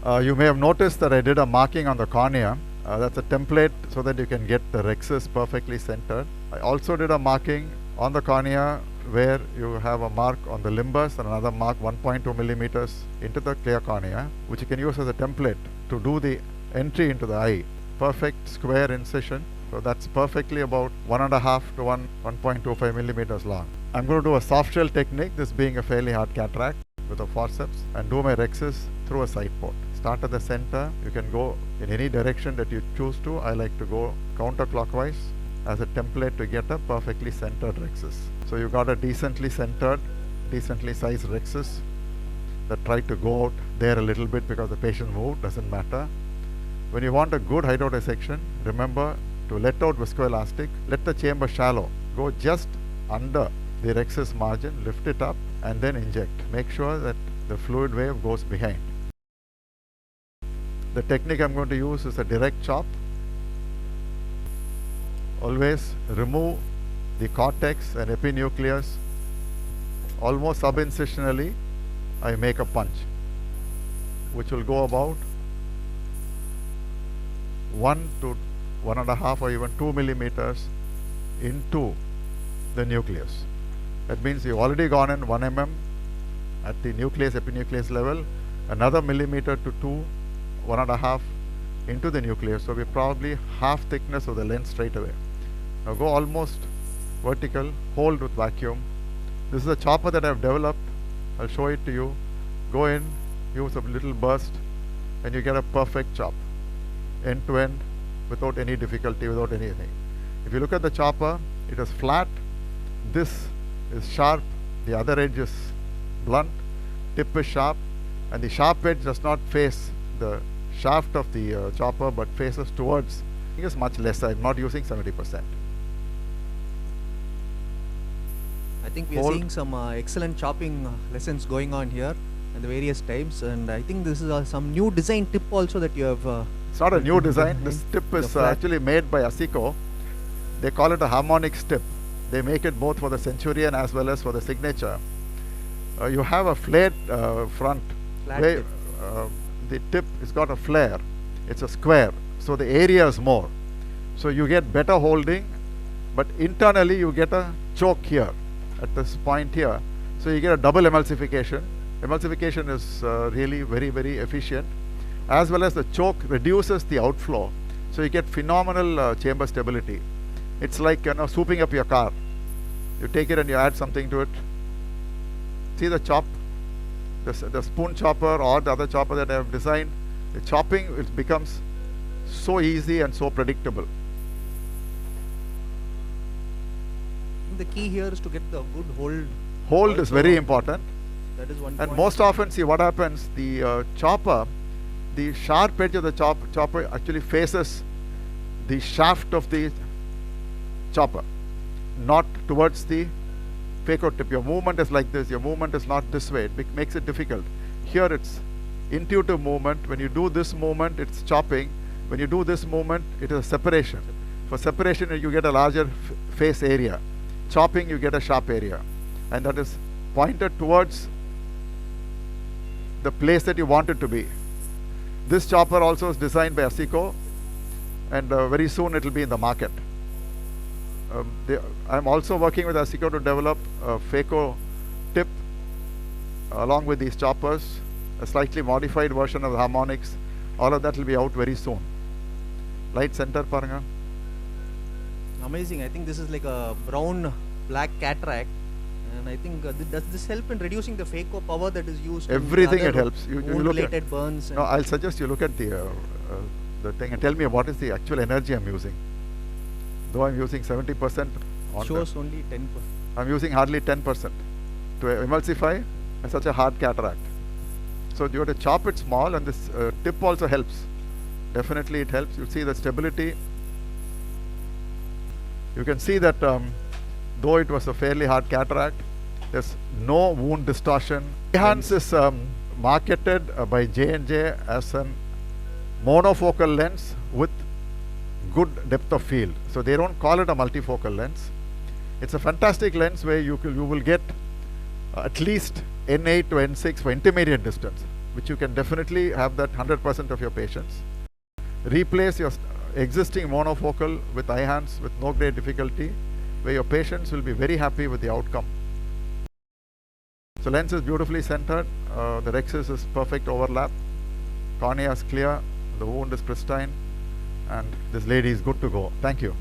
You may have noticed that I did a marking on the cornea. That's a template so that you can get the rexus perfectly centered. I also did a marking on the cornea where you have a mark on the limbus and another mark 1.2 millimeters into the clear cornea, which you can use as a template to do the entry into the eye. Perfect square incision. So that's perfectly about 1.5 to 1.25 millimeters long. I'm going to do a soft shell technique, this being a fairly hard cataract, with a forceps, and do my rexus through a side port. Start at the center. You can go in any direction that you choose to. I like to go counterclockwise as a template to get a perfectly centered rexus. So you got a decently centered, decently sized rexus that tried to go out there a little bit because the patient moved, doesn't matter. When you want a good hydrodissection, remember to let out viscoelastic, let the chamber shallow, go just under the rexus margin, lift it up and then inject. Make sure that the fluid wave goes behind. The technique I'm going to use is a direct chop. Always remove the cortex and epinucleus. Almost subincisionally, I make a punch, which will go about 1 to 1.5 or even 2 millimeters into the nucleus. That means you've already gone in 1 mm at the nucleus, epinucleus level, another millimeter to 2, 1.5 into the nucleus. So we're probably half thickness of the lens straight away. Now go almost vertical, hold with vacuum. This is a chopper that I've developed. I'll show it to you. Go in, use a little burst, and you get a perfect chop, end to end, without any difficulty, without anything. If you look at the chopper, it is flat. This is sharp. The other edge is blunt. Tip is sharp, and the sharp edge does not face the shaft of the chopper, but faces towards. I think it's much lesser. I'm not using 70%. I think we are seeing some excellent chopping lessons going on here at the various times, and I think this is some new design tip also that you have. It's not a new design. This tip is actually made by ASICO. They call it a harmonics tip. They make it both for the Centurion as well as for the Signature. You have a flared front. Flat tip. The tip has got a flare. It's a square, so the area is more. So you get better holding, but internally you get a choke here at this point here. So you get a double emulsification. Emulsification is really very, very efficient, as well as the choke reduces the outflow. So you get phenomenal chamber stability. It's like, you know, swooping up your car. You take it and you add something to it. See the chop, the spoon chopper or the other chopper that I have designed. The chopping, it becomes so easy and so predictable. The key here is to get the good hold. Hold is very important. That is one And point. most often, see what happens, the chopper, the sharp edge of the chopper actually faces the shaft of the chopper, not towards the phaco tip. Your movement is like this, your movement is not this way. It makes it difficult. Here it's intuitive movement. When you do this movement, it's chopping. When you do this movement, it is a separation. For separation, you get a larger face area. Chopping, you get a sharp area. And that is pointed towards the place that you want it to be. This chopper also is designed by ASICO, and very soon it will be in the market. I'm also working with ASICO to develop a phaco tip along with these choppers, a slightly modified version of the harmonics. All of that will be out very soon. Light center paranga. Amazing. I think this is like a brown black cataract, and I think does this help in reducing the phaco power that is used? Everything it helps. You look at related burns. No, I'll suggest you look at the thing and tell me what is the actual energy I'm using. Though I'm using 70% on shows only 10%. I'm using hardly 10% to emulsify such a hard cataract. So you have to chop it small, and this tip also helps. Definitely it helps. You see the stability. You can see that though it was a fairly hard cataract, there's no wound distortion. Ehance is marketed by J&J as a monofocal lens with good depth of field. So they don't call it a multifocal lens. It's a fantastic lens where you will get at least N8 to N6 for intermediate distance, which you can definitely have that 100% of your patients. Replace your existing monofocal with Eyhance with no great difficulty, where your patients will be very happy with the outcome. So lens is beautifully centered, the rhexis is perfect overlap, cornea is clear, the wound is pristine, and this lady is good to go. Thank you.